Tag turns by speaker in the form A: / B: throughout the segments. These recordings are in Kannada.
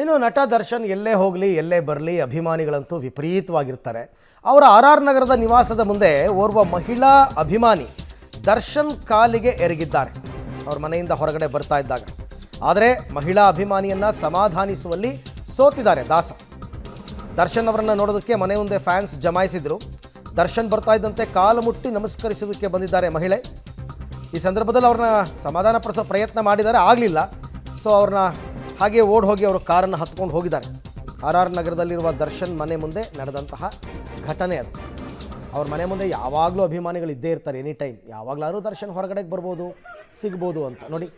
A: ಇನ್ನು ನಟ ದರ್ಶನ್ ಎಲ್ಲೇ ಹೋಗಲಿ ಎಲ್ಲೇ ಬರಲಿ ಅಭಿಮಾನಿಗಳಂತೂ ವಿಪರೀತವಾಗಿರ್ತಾರೆ. ಅವರ RR ನಗರದ ನಿವಾಸದ ಮುಂದೆ ಓರ್ವ ಮಹಿಳಾ ಅಭಿಮಾನಿ ದರ್ಶನ್ ಕಾಲಿಗೆ ಎರಗಿದ್ದಾರೆ ಅವ್ರ ಮನೆಯಿಂದ ಹೊರಗಡೆ ಬರ್ತಾ ಇದ್ದಾಗ. ಆದರೆ ಮಹಿಳಾ ಅಭಿಮಾನಿಯನ್ನು ಸಮಾಧಾನಿಸುವಲ್ಲಿ ಸೋತಿದ್ದಾರೆ ದಾಸ. ದರ್ಶನ್ ಅವರನ್ನು ನೋಡೋದಕ್ಕೆ ಮನೆ ಮುಂದೆ ಫ್ಯಾನ್ಸ್ ಜಮಾಯಿಸಿದ್ರು. ದರ್ಶನ್ ಬರ್ತಾ ಇದ್ದಂತೆ ಕಾಲು ಮುಟ್ಟಿ ನಮಸ್ಕರಿಸೋದಕ್ಕೆ ಬಂದಿದ್ದಾರೆ ಮಹಿಳೆ. ಈ ಸಂದರ್ಭದಲ್ಲಿ ಅವ್ರನ್ನ ಸಮಾಧಾನ ಪಡಿಸೋ ಪ್ರಯತ್ನ ಮಾಡಿದ್ದಾರೆ, ಆಗಲಿಲ್ಲ. ಸೊ ಅವ್ರನ್ನ ಹಾಗೆ ಓಡ್ ಹೋಗಿ ಅವರು ಕಾರನ್ನು ಹತ್ಕೊಂಡು ಹೋಗಿದ್ದಾರೆ. RR ನಗರದಲ್ಲಿರುವ ದರ್ಶನ್ ಮನೆ ಮುಂದೆ ನಡೆದಂತಹ ಘಟನೆ ಅದು. ಅವ್ರ ಮನೆ ಮುಂದೆ ಯಾವಾಗಲೂ ಅಭಿಮಾನಿಗಳು ಇದ್ದೇ ಇರ್ತಾರೆ, ಎನಿ ಟೈಮ್. ಯಾವಾಗಲಾದ್ರೂ ದರ್ಶನ್ ಹೊರಗಡೆಗೆ ಬರ್ಬೋದು, ಸಿಗ್ಬೋದು ಅಂತ ನೋಡಿ.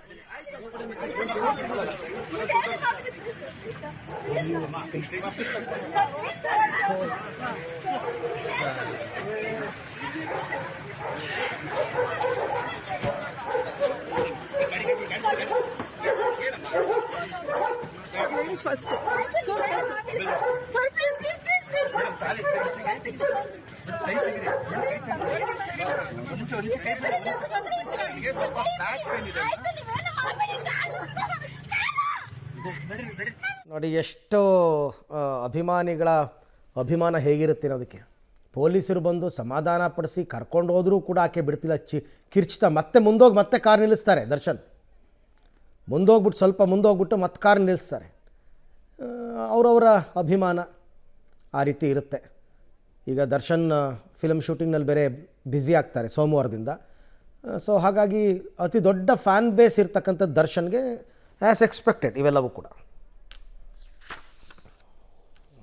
A: ನೋಡಿ ಎಷ್ಟು ಅಭಿಮಾನಿಗಳ ಅಭಿಮಾನ ಹೇಗಿರುತ್ತೆ ಅನ್ನೋದಕ್ಕೆ. ಪೊಲೀಸರು ಬಂದು ಸಮಾಧಾನ ಪಡಿಸಿ ಕರ್ಕೊಂಡು ಹೋದರೂ ಕೂಡ ಆಕೆ ಬಿಡ್ತಿಲ್ಲ, ಕಿರ್ಚ್ತಾ ಮತ್ತೆ ಮುಂದೋಗಿ ಮತ್ತೆ ಕಾರ್ ನಿಲ್ಲಿಸ್ತಾರೆ. ದರ್ಶನ್ ಮುಂದೋಗ್ಬಿಟ್ಟು ಸ್ವಲ್ಪ ಮುಂದೋಗ್ಬಿಟ್ಟು ಮತ್ತೆ ಕಾರ್ ನಿಲ್ಲಿಸ್ತಾರೆ. ಅವರವರ ಅಭಿಮಾನ ಆ ರೀತಿ ಇರುತ್ತೆ. ಈಗ ದರ್ಶನ್ ಫಿಲ್ಮ್ ಶೂಟಿಂಗ್ನಲ್ಲಿ ಬೇರೆ ಬ್ಯುಸಿ ಆಗ್ತಾರೆ ಸೋಮವಾರದಿಂದ. ಸೊ ಹಾಗಾಗಿ ಅತಿ ದೊಡ್ಡ ಫ್ಯಾನ್ ಬೇಸ್ ಇರ್ತಕ್ಕಂಥ ದರ್ಶನ್ಗೆ ಆ್ಯಸ್ ಎಕ್ಸ್ಪೆಕ್ಟೆಡ್ ಇವೆಲ್ಲವೂ ಕೂಡ.